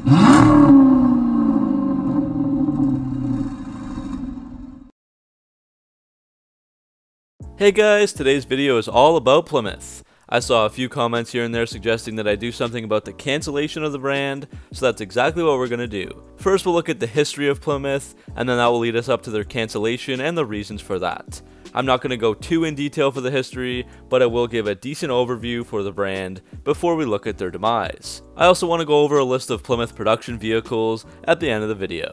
Hey guys, today's video is all about Plymouth. I saw a few comments here and there suggesting that I do something about the cancellation of the brand, so that's exactly what we're going to do. First we'll look at the history of Plymouth, and then that will lead us up to their cancellation and the reasons for that. I'm not going to go too in detail for the history, but I will give a decent overview for the brand before we look at their demise. I also want to go over a list of Plymouth production vehicles at the end of the video.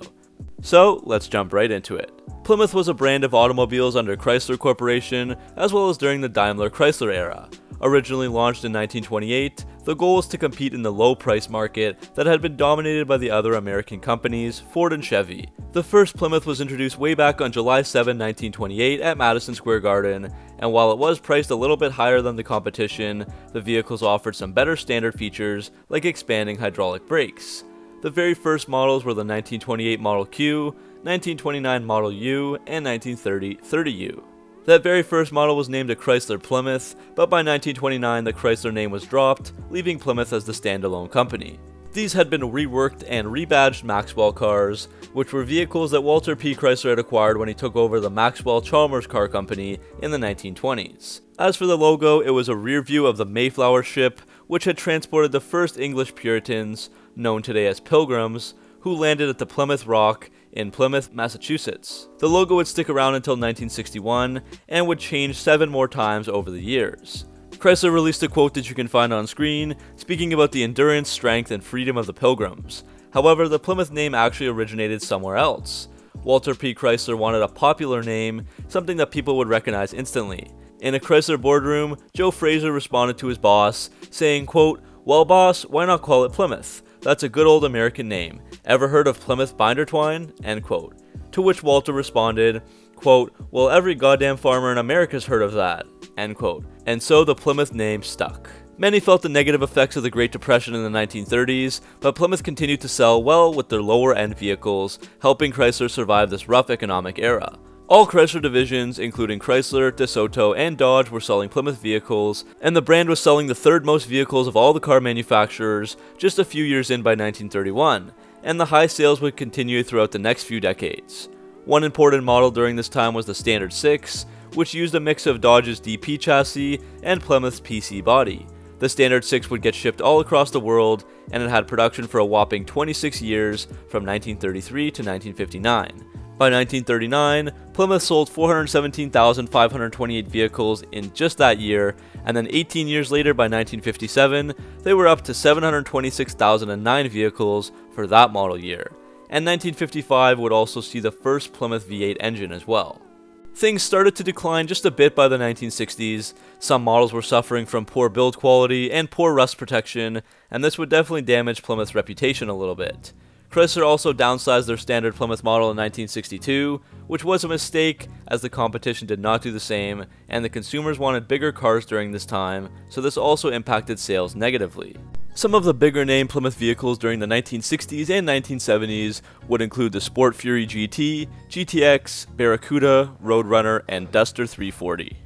So let's jump right into it. Plymouth was a brand of automobiles under Chrysler Corporation, as well as during the Daimler Chrysler era. Originally launched in 1928, the goal was to compete in the low-price market that had been dominated by the other American companies, Ford and Chevy. The first Plymouth was introduced way back on July 7, 1928 at Madison Square Garden, and while it was priced a little bit higher than the competition, the vehicles offered some better standard features like expanding hydraulic brakes. The very first models were the 1928 Model Q, 1929 Model U, and 1930 30U. That very first model was named a Chrysler Plymouth, but by 1929 the Chrysler name was dropped, leaving Plymouth as the standalone company. These had been reworked and rebadged Maxwell cars, which were vehicles that Walter P. Chrysler had acquired when he took over the Maxwell-Chalmers Car Company in the 1920s. As for the logo, it was a rear view of the Mayflower ship, which had transported the first English Puritans, known today as Pilgrims, who landed at the Plymouth Rock in Plymouth, Massachusetts. The logo would stick around until 1961 and would change 7 more times over the years. Chrysler released a quote that you can find on screen, speaking about the endurance, strength, and freedom of the Pilgrims. However, the Plymouth name actually originated somewhere else. Walter P. Chrysler wanted a popular name, something that people would recognize instantly. In a Chrysler boardroom, Joe Frazier responded to his boss, saying, quote, "Well boss, why not call it Plymouth? That's a good old American name. Ever heard of Plymouth binder twine?" End quote. To which Walter responded, quote, "Well, every goddamn farmer in America's heard of that." End quote. And so the Plymouth name stuck. Many felt the negative effects of the Great Depression in the 1930s, but Plymouth continued to sell well with their lower-end vehicles, helping Chrysler survive this rough economic era. All Chrysler divisions, including Chrysler, DeSoto, and Dodge, were selling Plymouth vehicles, and the brand was selling the third most vehicles of all the car manufacturers just a few years in by 1931, and the high sales would continue throughout the next few decades. One important model during this time was the Standard 6, which used a mix of Dodge's DP chassis and Plymouth's PC body. The Standard 6 would get shipped all across the world, and it had production for a whopping 26 years from 1933 to 1959. By 1939, Plymouth sold 417,528 vehicles in just that year, and then 18 years later by 1957, they were up to 726,009 vehicles for that model year. And 1955 would also see the first Plymouth V8 engine as well. Things started to decline just a bit by the 1960s. Some models were suffering from poor build quality and poor rust protection, and this would definitely damage Plymouth's reputation a little bit. Chrysler also downsized their standard Plymouth model in 1962, which was a mistake as the competition did not do the same, and the consumers wanted bigger cars during this time, so this also impacted sales negatively. Some of the bigger name Plymouth vehicles during the 1960s and 1970s would include the Sport Fury GT, GTX, Barracuda, Roadrunner, and Duster 340.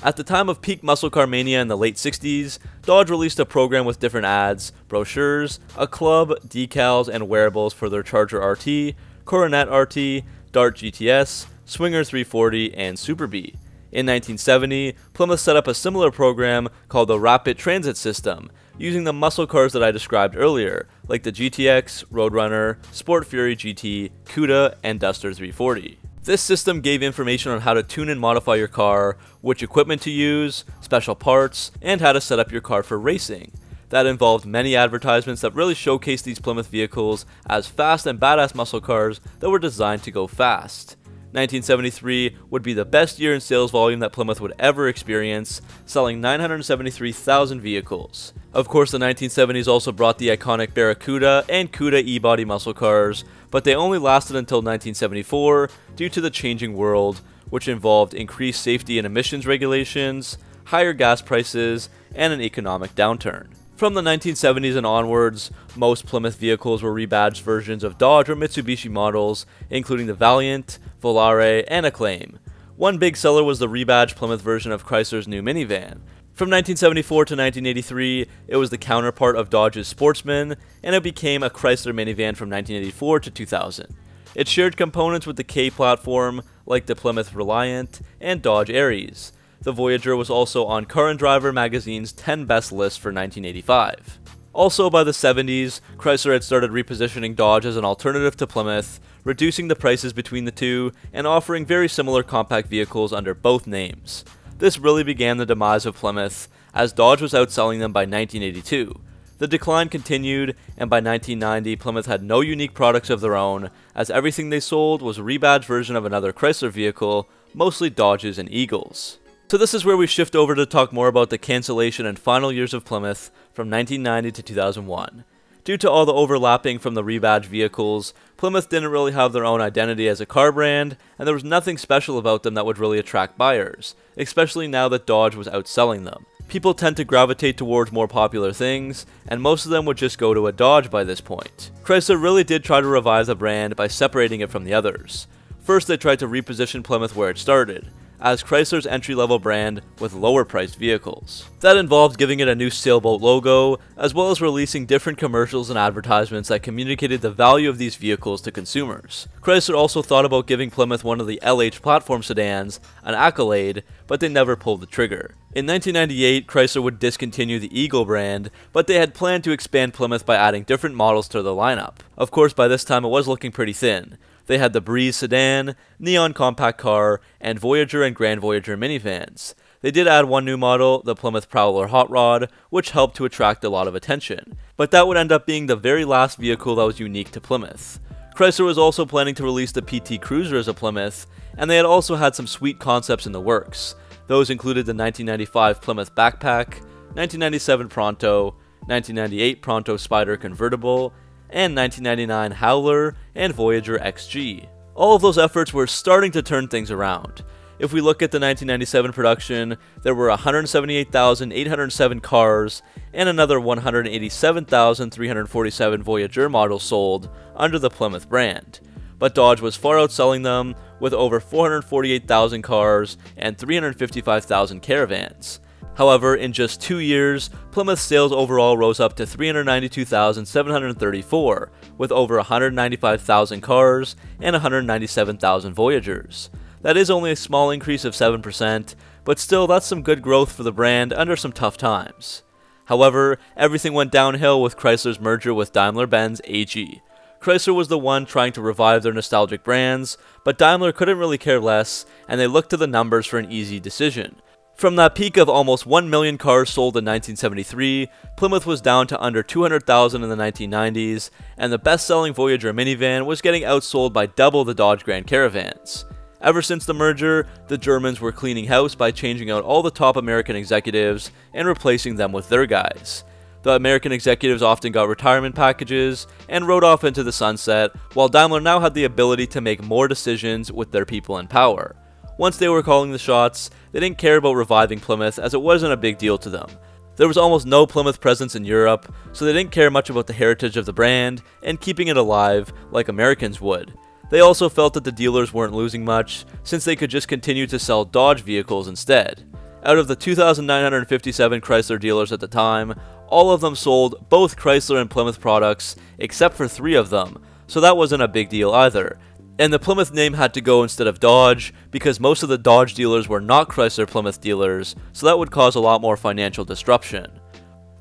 At the time of peak muscle car mania in the late 60s, Dodge released a program with different ads, brochures, a club, decals, and wearables for their Charger RT, Coronet RT, Dart GTS, Swinger 340, and Super Bee. In 1970, Plymouth set up a similar program called the Rapid Transit System, using the muscle cars that I described earlier, like the GTX, Roadrunner, Sport Fury GT, Cuda, and Duster 340. This system gave information on how to tune and modify your car, which equipment to use, special parts, and how to set up your car for racing. That involved many advertisements that really showcased these Plymouth vehicles as fast and badass muscle cars that were designed to go fast. 1973 would be the best year in sales volume that Plymouth would ever experience, selling 973,000 vehicles. Of course, the 1970s also brought the iconic Barracuda and Cuda e-body muscle cars, but they only lasted until 1974 due to the changing world, which involved increased safety and emissions regulations, higher gas prices, and an economic downturn. From the 1970s and onwards, most Plymouth vehicles were rebadged versions of Dodge or Mitsubishi models, including the Valiant, Volare, and Acclaim. One big seller was the rebadged Plymouth version of Chrysler's new minivan. From 1974 to 1983, it was the counterpart of Dodge's Sportsman, and it became a Chrysler minivan from 1984 to 2000. It shared components with the K platform, like the Plymouth Reliant and Dodge Aries. The Voyager was also on Car and Driver magazine's 10 best list for 1985. Also by the 70s, Chrysler had started repositioning Dodge as an alternative to Plymouth, reducing the prices between the two, and offering very similar compact vehicles under both names. This really began the demise of Plymouth, as Dodge was outselling them by 1982. The decline continued, and by 1990, Plymouth had no unique products of their own, as everything they sold was a rebadged version of another Chrysler vehicle, mostly Dodges and Eagles. So this is where we shift over to talk more about the cancellation and final years of Plymouth from 1990 to 2001. Due to all the overlapping from the rebadged vehicles, Plymouth didn't really have their own identity as a car brand, and there was nothing special about them that would really attract buyers, especially now that Dodge was outselling them. People tend to gravitate towards more popular things, and most of them would just go to a Dodge by this point. Chrysler really did try to revive the brand by separating it from the others. First, they tried to reposition Plymouth where it started, as Chrysler's entry-level brand with lower-priced vehicles. That involved giving it a new sailboat logo, as well as releasing different commercials and advertisements that communicated the value of these vehicles to consumers. Chrysler also thought about giving Plymouth one of the LH platform sedans, an Accolade, but they never pulled the trigger. In 1998, Chrysler would discontinue the Eagle brand, but they had planned to expand Plymouth by adding different models to their lineup. Of course, by this time it was looking pretty thin. They had the Breeze sedan, Neon compact car, and Voyager and Grand Voyager minivans. They did add one new model, the Plymouth Prowler Hot Rod, which helped to attract a lot of attention. But that would end up being the very last vehicle that was unique to Plymouth. Chrysler was also planning to release the PT Cruiser as a Plymouth, and they had also had some sweet concepts in the works. Those included the 1995 Plymouth Backpack, 1997 Pronto, 1998 Pronto Spider Convertible, and 1999 Howler and Voyager XG. All of those efforts were starting to turn things around. If we look at the 1997 production, there were 178,807 cars and another 187,347 Voyager models sold under the Plymouth brand. But Dodge was far outselling them with over 448,000 cars and 355,000 Caravans. However, in just 2 years, Plymouth's sales overall rose up to 392,734, with over 195,000 cars and 197,000 Voyagers. That is only a small increase of 7%, but still that's some good growth for the brand under some tough times. However, everything went downhill with Chrysler's merger with Daimler-Benz AG. Chrysler was the one trying to revive their nostalgic brands, but Daimler couldn't really care less, and they looked to the numbers for an easy decision. From that peak of almost 1 million cars sold in 1973, Plymouth was down to under 200,000 in the 1990s, and the best-selling Voyager minivan was getting outsold by double the Dodge Grand Caravans. Ever since the merger, the Germans were cleaning house by changing out all the top American executives and replacing them with their guys. The American executives often got retirement packages and rode off into the sunset, while Daimler now had the ability to make more decisions with their people in power. Once they were calling the shots, they didn't care about reviving Plymouth as it wasn't a big deal to them. There was almost no Plymouth presence in Europe, so they didn't care much about the heritage of the brand and keeping it alive like Americans would. They also felt that the dealers weren't losing much, since they could just continue to sell Dodge vehicles instead. Out of the 2,957 Chrysler dealers at the time, all of them sold both Chrysler and Plymouth products, except for 3 of them, so that wasn't a big deal either. And the Plymouth name had to go instead of Dodge, because most of the Dodge dealers were not Chrysler Plymouth dealers, so that would cause a lot more financial disruption.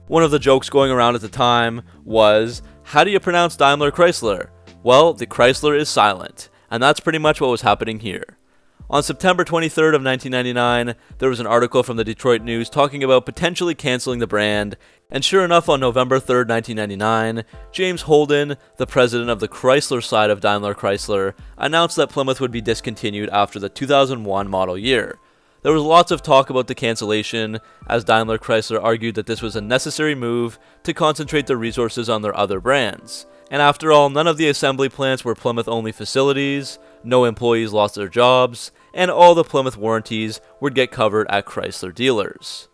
One of the jokes going around at the time was, how do you pronounce Daimler Chrysler? Well, the Chrysler is silent, and that's pretty much what was happening here. On September 23rd of 1999, there was an article from the Detroit News talking about potentially canceling the brand, and sure enough, on November 3rd, 1999, James Holden, the president of the Chrysler side of Daimler Chrysler, announced that Plymouth would be discontinued after the 2001 model year. There was lots of talk about the cancellation, as Daimler Chrysler argued that this was a necessary move to concentrate their resources on their other brands. And after all, none of the assembly plants were Plymouth-only facilities, no employees lost their jobs, and all the Plymouth warranties would get covered at Chrysler dealers.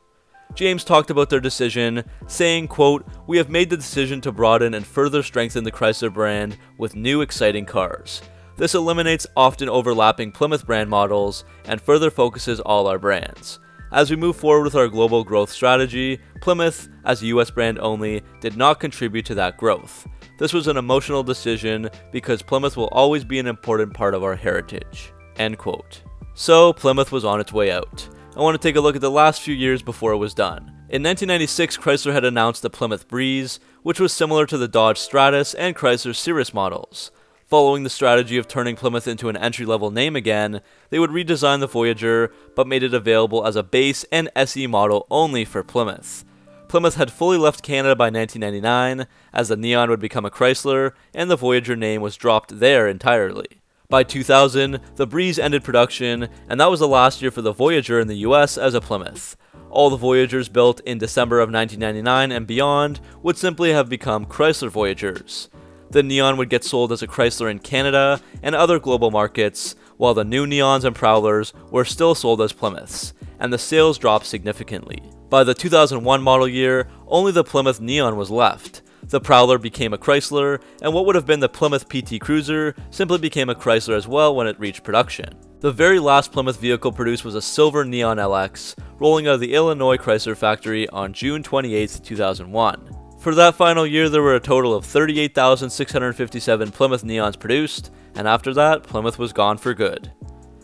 James talked about their decision, saying, quote, "We have made the decision to broaden and further strengthen the Chrysler brand with new exciting cars. This eliminates often overlapping Plymouth brand models and further focuses all our brands. As we move forward with our global growth strategy, Plymouth, as a US brand only, did not contribute to that growth. This was an emotional decision because Plymouth will always be an important part of our heritage." End quote. So, Plymouth was on its way out. I want to take a look at the last few years before it was done. In 1996, Chrysler had announced the Plymouth Breeze, which was similar to the Dodge Stratus and Chrysler Cirrus models. Following the strategy of turning Plymouth into an entry-level name again, they would redesign the Voyager, but made it available as a base and SE model only for Plymouth. Plymouth had fully left Canada by 1999, as the Neon would become a Chrysler, and the Voyager name was dropped there entirely. By 2000, the Breeze ended production, and that was the last year for the Voyager in the US as a Plymouth. All the Voyagers built in December of 1999 and beyond would simply have become Chrysler Voyagers. The Neon would get sold as a Chrysler in Canada and other global markets, while the new Neons and Prowlers were still sold as Plymouths, and the sales dropped significantly. By the 2001 model year, only the Plymouth Neon was left. The Prowler became a Chrysler, and what would have been the Plymouth PT Cruiser simply became a Chrysler as well when it reached production. The very last Plymouth vehicle produced was a silver Neon LX, rolling out of the Illinois Chrysler factory on June 28, 2001. For that final year, there were a total of 38,657 Plymouth Neons produced, and after that, Plymouth was gone for good.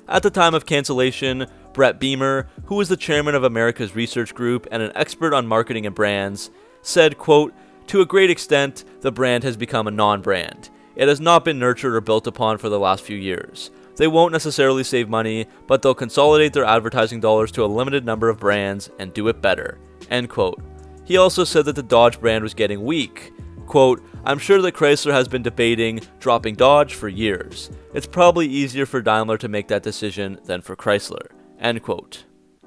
At the time of cancellation, Brett Beamer, who was the chairman of America's Research Group and an expert on marketing and brands, said, quote, "To a great extent, the brand has become a non-brand. It has not been nurtured or built upon for the last few years. They won't necessarily save money, but they'll consolidate their advertising dollars to a limited number of brands and do it better." End quote. He also said that the Dodge brand was getting weak. Quote, "I'm sure that Chrysler has been debating dropping Dodge for years. It's probably easier for Daimler to make that decision than for Chrysler." End quote.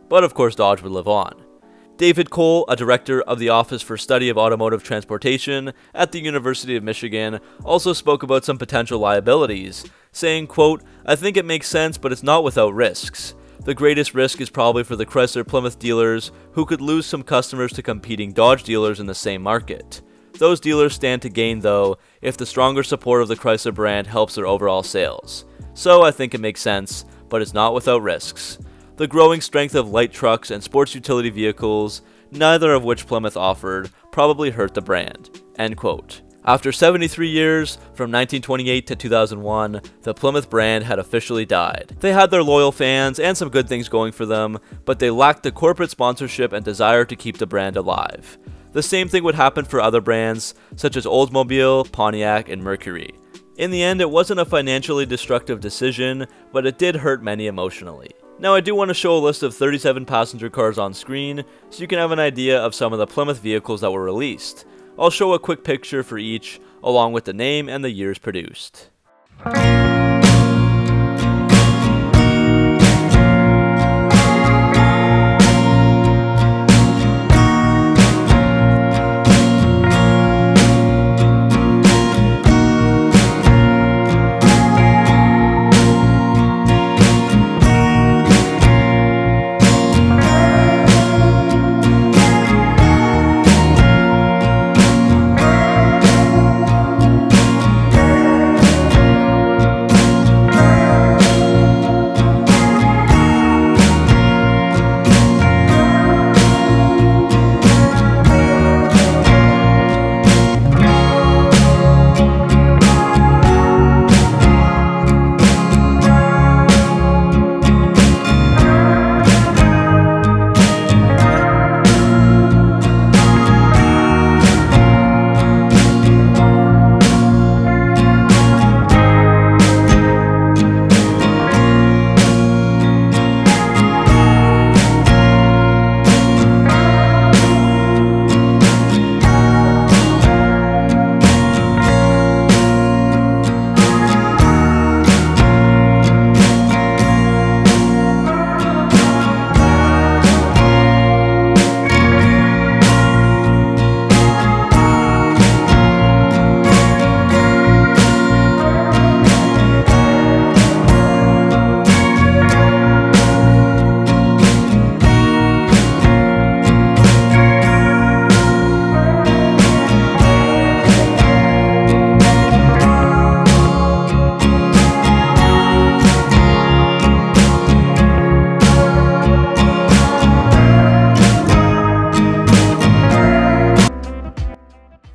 But of course Dodge would live on. David Cole, a director of the Office for Study of Automotive Transportation at the University of Michigan, also spoke about some potential liabilities, saying, quote, "I think it makes sense, but it's not without risks. The greatest risk is probably for the Chrysler Plymouth dealers, who could lose some customers to competing Dodge dealers in the same market. Those dealers stand to gain, though, if the stronger support of the Chrysler brand helps their overall sales. So I think it makes sense, but it's not without risks. The growing strength of light trucks and sports utility vehicles, neither of which Plymouth offered, probably hurt the brand." End quote. After 73 years, from 1928 to 2001, the Plymouth brand had officially died. They had their loyal fans and some good things going for them, but they lacked the corporate sponsorship and desire to keep the brand alive. The same thing would happen for other brands, such as Oldsmobile, Pontiac, and Mercury. In the end, it wasn't a financially destructive decision, but it did hurt many emotionally. Now I do want to show a list of 37 passenger cars on screen, so you can have an idea of some of the Plymouth vehicles that were released. I'll show a quick picture for each, along with the name and the years produced.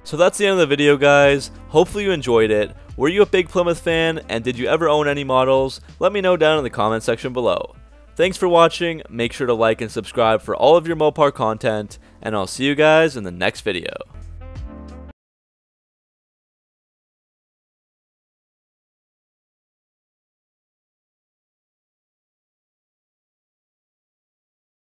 So that's the end of the video, guys. Hopefully you enjoyed it. Were you a big Plymouth fan, and did you ever own any models? Let me know down in the comment section below. Thanks for watching, make sure to like and subscribe for all of your Mopar content, and I'll see you guys in the next video.